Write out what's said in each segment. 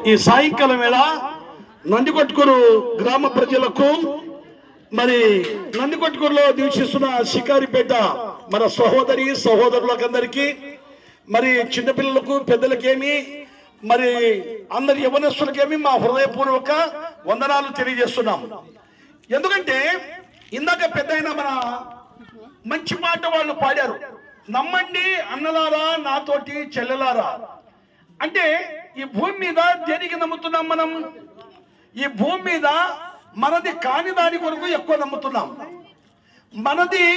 ఈ సాయంకాలం వేళ నందికొట్కూరు గ్రామ ప్రజలకు మరి నందికొట్కూరులో దీక్షిస్తున్న శికారిపేట మన సహోదరి సహోదరులకందరికీ మరి చిన్నపిల్లలకు పెద్దలకేమి మరి అందరి యవనస్తులకేమి మా హృదయపూర్వక వందనాలు తెలియజేస్తున్నాం. ఎందుకంటే ఇందాక పెద్దయిన మన మంచి మాట వాళ్ళు పాడారు, నమ్మండి అన్నలారా నాతోటి చెల్లెలారా. అంటే ఈ భూమి మీద దేనికి నమ్ముతున్నాం మనం? ఈ భూమి మీద మనది కాని దాని కొరకు ఎక్కువ నమ్ముతున్నాం, మనది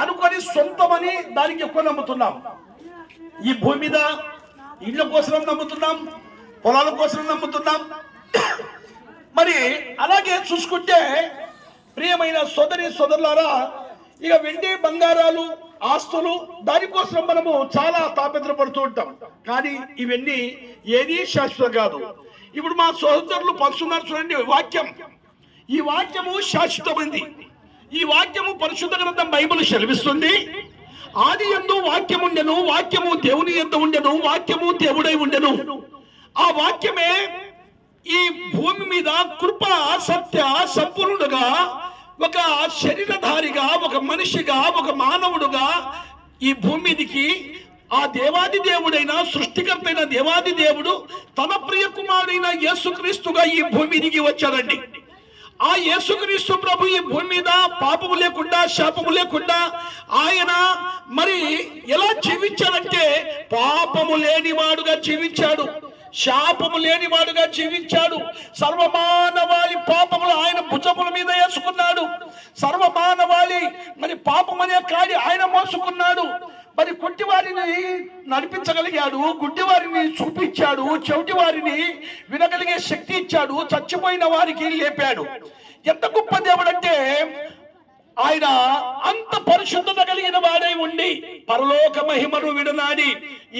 అనుకొని సొంతమని దానికి ఎక్కువ నమ్ముతున్నాం. ఈ భూమి మీద ఇళ్ళ కోసం నమ్ముతున్నాం, పొలాల కోసం నమ్ముతున్నాం. మరి అలాగే చూసుకుంటే ప్రియమైన సోదరి సోదరులారా, ఇక వెండి బంగారాలు ఆస్తులు దానికోసం మనము చాలా తాపత్రపడుతూ ఉంటాం. కానీ ఇవన్నీ ఏది శాశ్వతం కాదు. ఇప్పుడు మా సోదరులు పంచుతున్నారు చూడండి వాక్యం. ఈ వాక్యము శాశ్వతమైంది. ఈ వాక్యము పరిశుద్ధ గ్రంథం బైబిల్ సెలవిస్తుంది, ఆది యందు వాక్యం ఉండెను, వాక్యము దేవుని యందు ఉండెను, వాక్యము దేవుడై ఉండెను. ఆ వాక్యమే ఈ భూమి మీద కృప సత్య సంపూర్ణుడుగా ఒక శరీరధారిగా ఒక మనిషిగా ఒక మానవుడుగా ఈ భూమి మీదికి ఆ దేవాది దేవుడైన సృష్టికర్త అయిన దేవాది దేవుడు తన ప్రియ కుమారుడైన యేసుక్రీస్తుగా ఈ భూమి మీదికి వచ్చారండి. ఆ యేసుక్రీస్తు ప్రభు ఈ భూమి మీద పాపము లేకుండా శాపము లేకుండా ఆయన మరి ఎలా జీవించాడంటే పాపము లేనివాడుగా జీవించాడు, శాపము లేనివాడుగా జీవించాడు. సర్వమానవాళి పాపములు ఆయన భుజముల మీద వేసుకున్నాడు. సర్వమానవాళి మరి పాపం అనే కాడి ఆయన మోసుకున్నాడు. మరి కుంటి వారిని నడిపించగలిగాడు, గుడ్డి వారిని చూపించాడు, చెవిటి వారిని వినగలిగే శక్తి ఇచ్చాడు, చచ్చిపోయిన వారికి లేపాడు. ఎంత గొప్ప దేవుడు అంటే ఆయన అంత పరిశుద్ధత కలిగిన వాడై ఉండి పరలోక మహిమను విడనాడి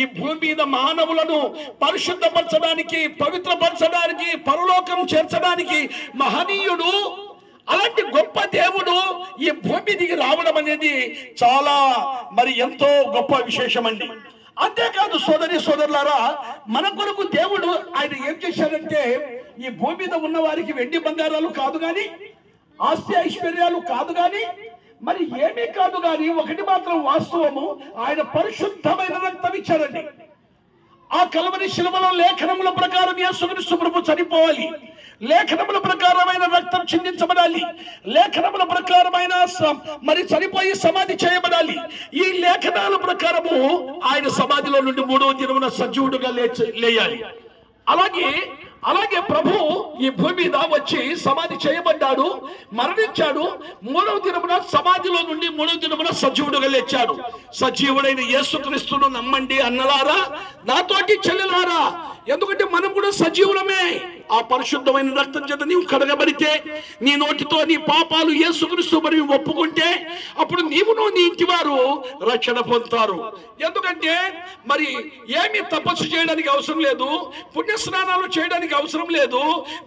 ఈ భూమి మీద మానవులను పరిశుద్ధపరచడానికి, పవిత్రపరచడానికి, పరలోకం చేర్చడానికి మహనీయుడు. అలాంటి గొప్ప దేవుడు ఈ భూమి దిగి రావడం అనేది చాలా మరి ఎంతో గొప్ప విశేషం అండి. అంతేకాదు సోదరి సోదరులారా, మన కొరకు దేవుడు ఆయన ఏం చేశాడంటే ఈ భూమి మీద ఉన్న వారికి వెండి బంగారాలు కాదు కానీ, ఆస్తి ఐశ్వర్యాలు కాదు కానీ, మరి ఏమీ కాదు కానీ ఒకటి మాత్రం వాస్తవము, ఆయన పరిశుద్ధమైన రక్తం ఇచ్చారండి. ఆ కల్వరి శిలువలో లేఖనముల ప్రకారం యేసుక్రీస్తు ప్రభు చనిపోవాలి, లేఖనముల ప్రకారమైన రక్తం చిందించబడాలి, లేఖనముల ప్రకారమైన మరి చనిపోయి సమాధి చేయబడాలి. ఈ లేఖనాల ప్రకారము ఆయన సమాధిలో నుండి 3వ దినమున సజీవుడుగా లేయాలి. అలాగే ప్రభు ఈ భూమి మీద వచ్చి సమాధి చేయబడ్డాడు, మరణించాడు. 3వ దినమున సమాధిలో నుండి 3వ దినమున సజీవుడుగా లేచాడు. సజీవుడైన యేసుక్రీస్తును నమ్మండి అన్నలారా నాతోటి చెల్లెలారా. ఎందుకంటే మనం కూడా సజీవులమే. ఆ పరిశుద్ధమైన రక్తం చేత నీవు కడగబడితే, నీ నోటితో నీ పాపాలు యేసుక్రీస్తు మరియు ఒప్పుకుంటే అప్పుడు నీవును నీ ఇంటి వారు రక్షణ పొందుతారు. ఎందుకంటే మరి ఏమి తపస్సు చేయడానికి అవసరం లేదు, పుణ్య స్నానాలు చేయడానికి అవసరం లేదు,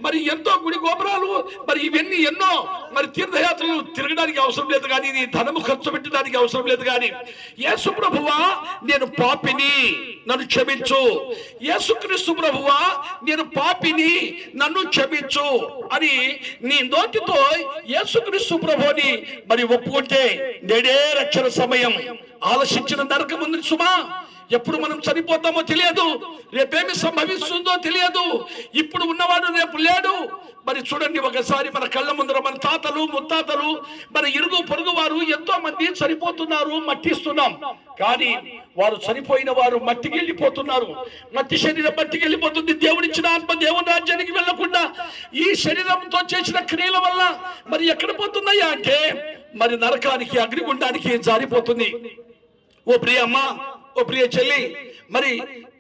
మరి ఎంతో గుడి గోపురాలు మరి ఇవన్నీ ఎన్నో మరి తీర్థయాత్రలు తిరగడానికి అవసరం లేదు, కానీ నీ ధనము ఖర్చు పెట్టడానికి అవసరం లేదు. కానీ యేసు ప్రభువా నేను పాపిని నన్ను క్షమించు, యేసుక్రీస్తు ప్రభువా నేను పాపిని నన్ను క్షమించు అని నీ నోటితో యేసుక్రీస్తు ప్రభుని మరి ఒప్పుకుంటే నేడే రక్షణ సమయం. ఆలోచించిన నరకం ఉంది సుమా. ఎప్పుడు మనం చనిపోతామో తెలియదు, రేపేమి సంభవిస్తుందో తెలియదు. ఇప్పుడు ఉన్నవాడు రేపు లేడు. మరి చూడండి, ఒకసారి మన కళ్ళ ముందర మన తాతలు ముత్తాతలు మన ఇరుగు పొరుగు వారు ఎంతో మంది చనిపోతున్నారు, మట్టిస్తున్నాం. కానీ వారు చనిపోయిన వారు మట్టికి వెళ్ళిపోతున్నారు, మట్టి శరీరం మట్టికి వెళ్ళిపోతుంది. దేవుడిచ్చిన ఆత్మ దేవుని రాజ్యానికి వెళ్లకుండా ఈ శరీరంతో చేసిన క్రియల వల్ల మరి ఎక్కడ పోతుందయ్యా అంటే మరి నరకానికి, అగ్నిగుండానికి జారిపోతుంది. ఓ ప్రియ అమ్మ, ఓ ప్రియ చెల్లి,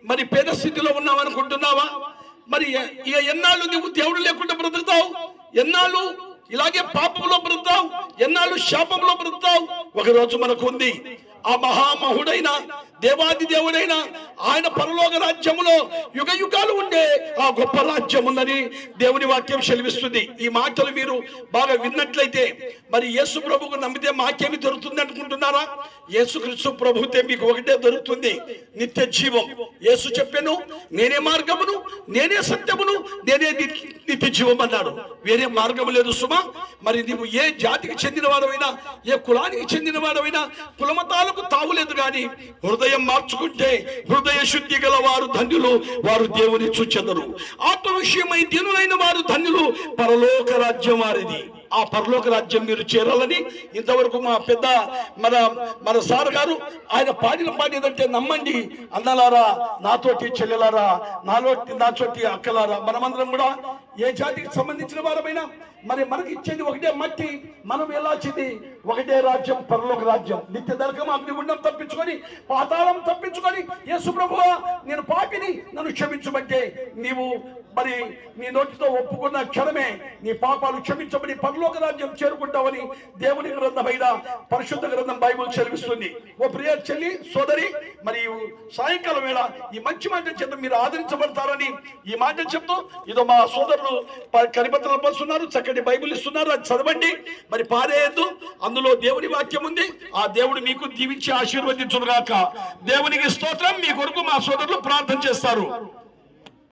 మరి పేద స్థితిలో ఉన్నావు అనుకుంటున్నావా? మరి ఇక ఎన్నాళ్ళు నువ్వు దేవుడు లేకుండా బ్రతుకుతావు? ఎన్నాళ్ళు ఇలాగే పాపంలో బ్రతుకుతావు? ఎన్నాళ్ళు శాపంలో బ్రతుకుతావు? ఒక రోజు మనకు ఉంది, ఆ మహామహుడైన దేవాది దేవుడైన ఆయన పరలోక రాజ్యములో యుగ యుగాలు ఉండే ఆ గొప్ప రాజ్యం ఉందని దేవుని వాక్యం సెలవిస్తుంది. ఈ మాటలు మీరు బాగా విన్నట్లయితే మరి యేసు ప్రభువుకు నమ్మితే మాకేమి దొరుకుతుంది అనుకుంటున్నారా? యేసుక్రీస్తు ప్రభువుతే మీకు ఒకటే దొరుకుతుంది, నిత్య జీవం. యేసు చెప్పాను, నేనే మార్గమును, నేనే సత్యమును, నేనే నిత్య జీవం అన్నాడు. వేరే మార్గం లేదు సుమా. మరి నీవు ఏ జాతికి చెందిన వాడవైనా, ఏ కులానికి చెందిన వాడవైనా, కులమతాలకు తావులేదు. కానీ హృదయం మార్చుకుంటే హృదయ శుద్ధి గల వారు ధన్యులు, వారు దేవుని చూచెదరు. ఆత్మ విషయమై దీనులైన వారు ధన్యులు, పరలోక రాజ్యం వారిది. ఆ పరలోక రాజ్యం మీరు చేరాలని ఇంతవరకు మా పెద్ద మన సార్ గారు ఆయన పాడేదంటే నమ్మండి అన్నలారా, నాతోటి చెల్లెలారా, నాతోటి అక్కలారా, మనమందరం కూడా ఏ జాతికి సంబంధించిన వారమైనా మరి మనకి ఇచ్చేది ఒకటే మట్టి, మనం ఎలా చెంది ఒకటే రాజ్యం, పరలోక రాజ్యం. నిత్య నరకం, అగ్నిగుండం తప్పించుకొని, పాతాళం తప్పించుకొని, యేసు ప్రభువా నేను పాపిని, నన్ను క్షమించమంటే నీవు మరి నీ నోటితో ఒప్పుకున్న క్షణమే నీ పాపాలు క్షమించబడి పరలోక రాజ్యం చేరుకుంటావని దేవుని గ్రంథమైన పరిశుద్ధ గ్రంథం బైబిల్ చదివిస్తుంది. ఓ ప్రియ చెల్లి సోదరి, మరి సాయంకాలం వేళ ఈ మంచి మాట చేత మీరు ఆదరించబడతారని ఈ మాట చెప్తూ, ఇదో మా సోదరులు కరిపత్రాలు పంచుతున్నారు, చక్కటి బైబిల్ ఇస్తున్నారు, అది చదవండి. మరి పారేయద్దు, అందులో దేవుని వాక్యం ఉంది. ఆ దేవుడు మీకు దీవించి ఆశీర్వదించుగాక. దేవునికి స్తోత్రం. మీ కొరకు మా సోదరులు ప్రార్థన చేస్తారు.